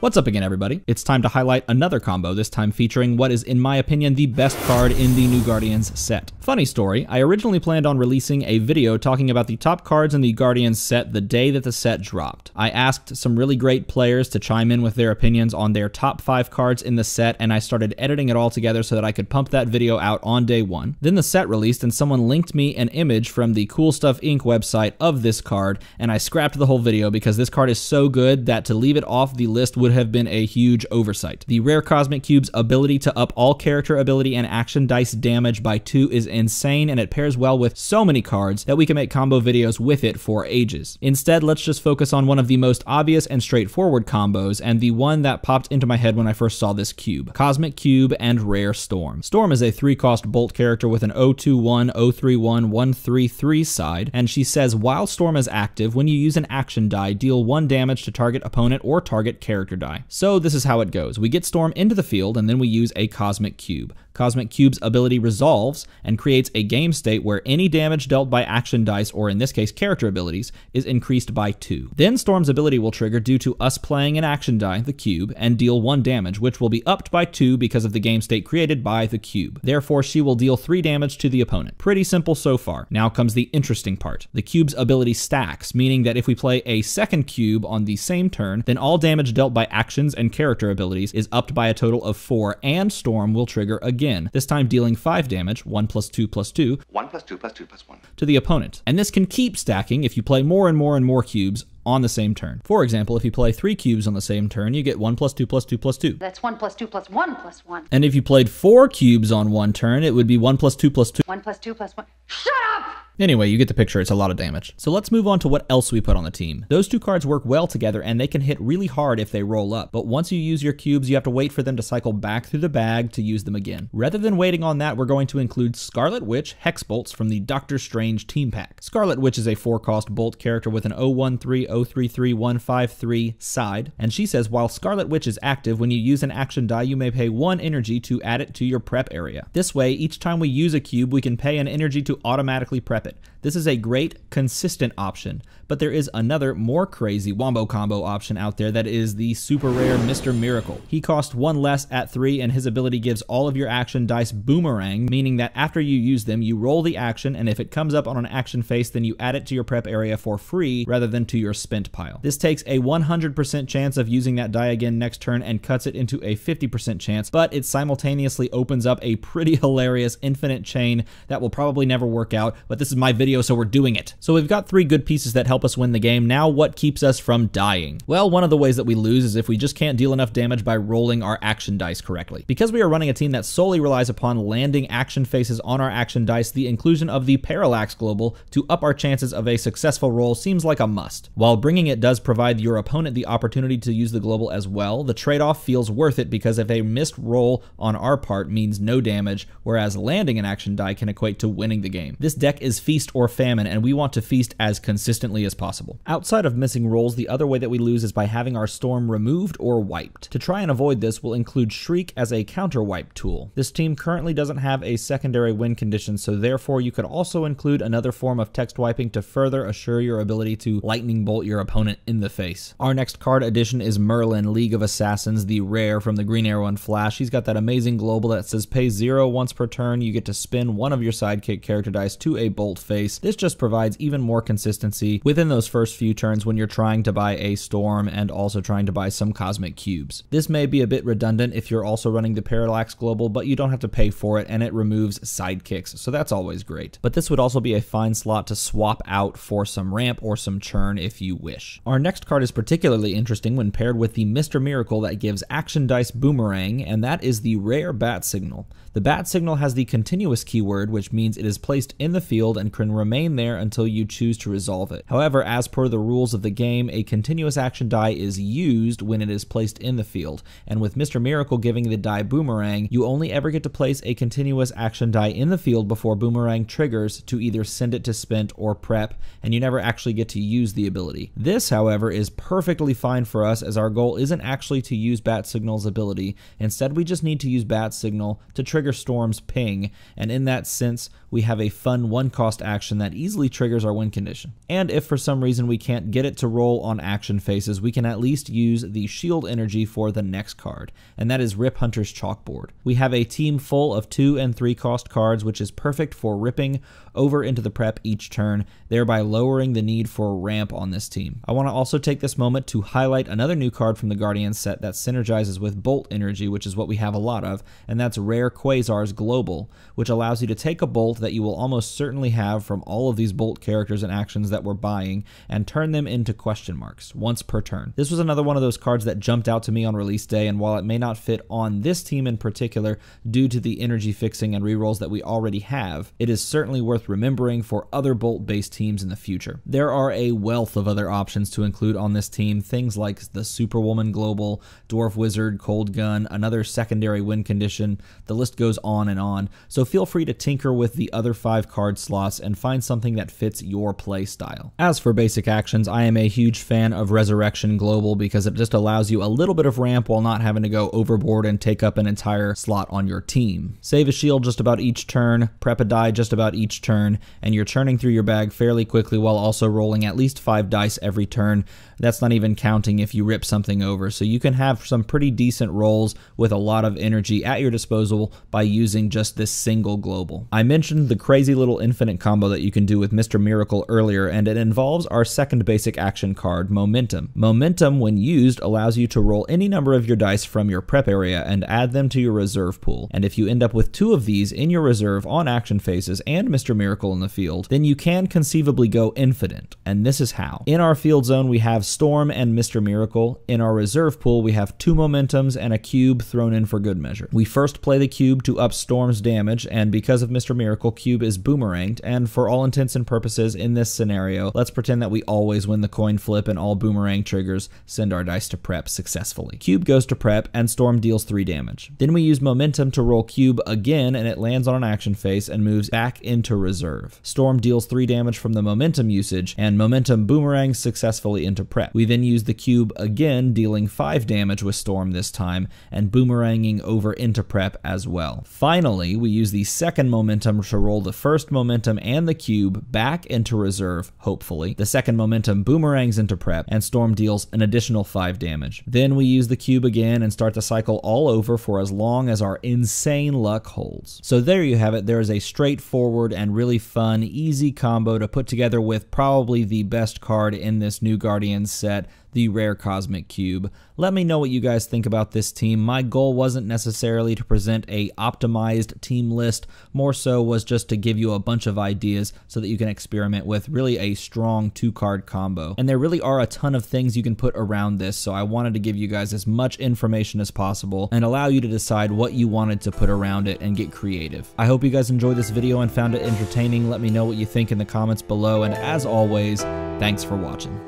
What's up again, everybody? It's time to highlight another combo, this time featuring what is, in my opinion, the best card in the New Guardians set. Funny story, I originally planned on releasing a video talking about the top cards in the Guardians set the day that the set dropped. I asked some really great players to chime in with their opinions on their top 5 cards in the set, and I started editing it all together so that I could pump that video out on day 1. Then the set released and someone linked me an image from the Cool Stuff Inc. website of this card, and I scrapped the whole video because this card is so good that to leave it off the list would have been a huge oversight. The rare Cosmic Cube's ability to up all character ability and action dice damage by 2 is insane, and it pairs well with so many cards that we can make combo videos with it for ages. Instead, let's just focus on one of the most obvious and straightforward combos, and the one that popped into my head when I first saw this cube: Cosmic Cube and Rare Storm. Storm is a 3-cost bolt character with an 021, 031, 133 side, and she says while Storm is active, when you use an action die, deal 1 damage to target opponent or target character die. So this is how it goes. We get Storm into the field, and then we use a Cosmic Cube. Cosmic Cube's ability resolves and creates a game state where any damage dealt by action dice, or in this case character abilities, is increased by 2. Then Storm's ability will trigger due to us playing an action die, the cube, and deal 1 damage, which will be upped by 2 because of the game state created by the cube. Therefore, she will deal 3 damage to the opponent. Pretty simple so far. Now comes the interesting part. The cube's ability stacks, meaning that if we play a second cube on the same turn, then all damage dealt by actions and character abilities is upped by a total of 4, and Storm will trigger again, this time dealing 5 damage, 1 plus 2 plus 2, 1 plus 2 plus 2 plus 1, to the opponent. And this can keep stacking if you play more and more and more cubes on the same turn. For example, if you play 3 cubes on the same turn, you get 1 plus 2 plus 2 plus 2. That's 1 plus 2 plus 1 plus 1. And if you played 4 cubes on one turn, it would be 1 plus 2 plus 2. 1 plus 2 plus 1. Shut up! Anyway, you get the picture, it's a lot of damage. So let's move on to what else we put on the team. Those 2 cards work well together, and they can hit really hard if they roll up, but once you use your cubes, you have to wait for them to cycle back through the bag to use them again. Rather than waiting on that, we're going to include Scarlet Witch Hex Bolts from the Doctor Strange team pack. Scarlet Witch is a 4-cost bolt character with an 013, 033, 153 side, and she says while Scarlet Witch is active, when you use an action die, you may pay 1 energy to add it to your prep area. This way, each time we use a cube, we can pay an energy to automatically prep it. This is a great, consistent option, but there is another, more crazy wombo combo option out there that is the super rare Mr. Miracle. He costs 1 less at 3, and his ability gives all of your action dice boomerang, meaning that after you use them, you roll the action, and if it comes up on an action face, then you add it to your prep area for free rather than to your spent pile. This takes a 100% chance of using that die again next turn and cuts it into a 50% chance, but it simultaneously opens up a pretty hilarious infinite chain that will probably never work out, but this is my video, so we're doing it. So we've got 3 good pieces that help us win the game. Now what keeps us from dying? Well, one of the ways that we lose is if we just can't deal enough damage by rolling our action dice correctly. Because we are running a team that solely relies upon landing action faces on our action dice, the inclusion of the Parallax Global to up our chances of a successful roll seems like a must. While bringing it does provide your opponent the opportunity to use the global as well, the trade-off feels worth it because if a missed roll on our part means no damage, whereas landing an action die can equate to winning the game. This deck is feast or famine, and we want to feast as consistently as possible. Outside of missing rolls, the other way that we lose is by having our Storm removed or wiped. To try and avoid this, we'll include Shriek as a counter wipe tool. This team currently doesn't have a secondary win condition, so therefore you could also include another form of text wiping to further assure your ability to lightning bolt your opponent in the face. Our next card addition is Merlin, League of Assassins, the rare from the Green Arrow and Flash. He's got that amazing global that says pay 0 once per turn. You get to spin one of your sidekick character dice to a bolt face. This just provides even more consistency within those first few turns when you're trying to buy a Storm and also trying to buy some Cosmic Cubes. This may be a bit redundant if you're also running the Parallax Global, but you don't have to pay for it, and it removes sidekicks, so that's always great. But this would also be a fine slot to swap out for some ramp or some churn if you wish. Our next card is particularly interesting when paired with the Mr. Miracle that gives action dice boomerang, and that is the rare Bat Signal. The Bat Signal has the continuous keyword, which means it is placed in the field and can remain there until you choose to resolve it. However, as per the rules of the game, a continuous action die is used when it is placed in the field, and with Mr. Miracle giving the die boomerang, you only ever get to place a continuous action die in the field before boomerang triggers to either send it to spent or prep, and you never actually get to use the ability. This, however, is perfectly fine for us as our goal isn't actually to use Bat Signal's ability. Instead, we just need to use Bat Signal to trigger Storm's ping, and in that sense, we have a fun 1-cost cost action that easily triggers our win condition. And if for some reason we can't get it to roll on action phases, we can at least use the shield energy for the next card, and that is Rip Hunter's Chalkboard. We have a team full of 2 and 3 cost cards, which is perfect for ripping over into the prep each turn, thereby lowering the need for a ramp on this team. I want to also take this moment to highlight another new card from the Guardian set that synergizes with Bolt energy, which is what we have a lot of, and that's Rare Quasar's Global, which allows you to take a bolt that you will almost certainly have from all of these Bolt characters and actions that we're buying and turn them into question marks once per turn. This was another one of those cards that jumped out to me on release day, and while it may not fit on this team in particular due to the energy fixing and rerolls that we already have, it is certainly worth remembering for other Bolt-based teams in the future. There are a wealth of other options to include on this team, things like the Superwoman Global, Dwarf Wizard, Cold Gun, another secondary win condition, the list goes on, so feel free to tinker with the other 5 card slots and find something that fits your play style. As for basic actions, I am a huge fan of Resurrection Global because it just allows you a little bit of ramp while not having to go overboard and take up an entire slot on your team. Save a shield just about each turn, prep a die just about each turn, and you're churning through your bag fairly quickly while also rolling at least 5 dice every turn. That's not even counting if you rip something over, so you can have some pretty decent rolls with a lot of energy at your disposal by using just this single global. I mentioned the crazy little infinite combo that you can do with Mr. Miracle earlier, and it involves our second basic action card, Momentum. Momentum, when used, allows you to roll any number of your dice from your prep area and add them to your reserve pool, and if you end up with 2 of these in your reserve on action phases and Mr. Miracle in the field, then you can conceivably go infinite, and this is how. In our field zone, we have Storm and Mr. Miracle. In our reserve pool, we have 2 Momentums and a cube thrown in for good measure. We first play the cube to up Storm's damage, and because of Mr. Miracle, cube is boomeranged, and for all intents and purposes in this scenario, let's pretend that we always win the coin flip and all boomerang triggers send our dice to prep successfully. Cube goes to prep, and Storm deals 3 damage. Then we use Momentum to roll cube again, and it lands on an action phase and moves back into reserve. Storm deals 3 damage from the Momentum usage, and Momentum boomerangs successfully into prep. We then use the cube again, dealing 5 damage with Storm this time, and boomeranging over into prep as well. Finally, we use the second Momentum to roll the first Momentum and the cube back into reserve, hopefully. The second Momentum boomerangs into prep, and Storm deals an additional 5 damage. Then we use the cube again and start the cycle all over for as long as our insane luck holds. So there you have it. There is a straightforward and really fun, easy combo to put together with probably the best card in this new Guardians set, the Rare Cosmic Cube. Let me know what you guys think about this team. My goal wasn't necessarily to present a optimized team list, more so was just to give you a bunch of ideas so that you can experiment with really a strong 2-card combo. And there really are a ton of things you can put around this, so I wanted to give you guys as much information as possible and allow you to decide what you wanted to put around it and get creative. I hope you guys enjoyed this video and found it entertaining. Let me know what you think in the comments below, and as always, thanks for watching.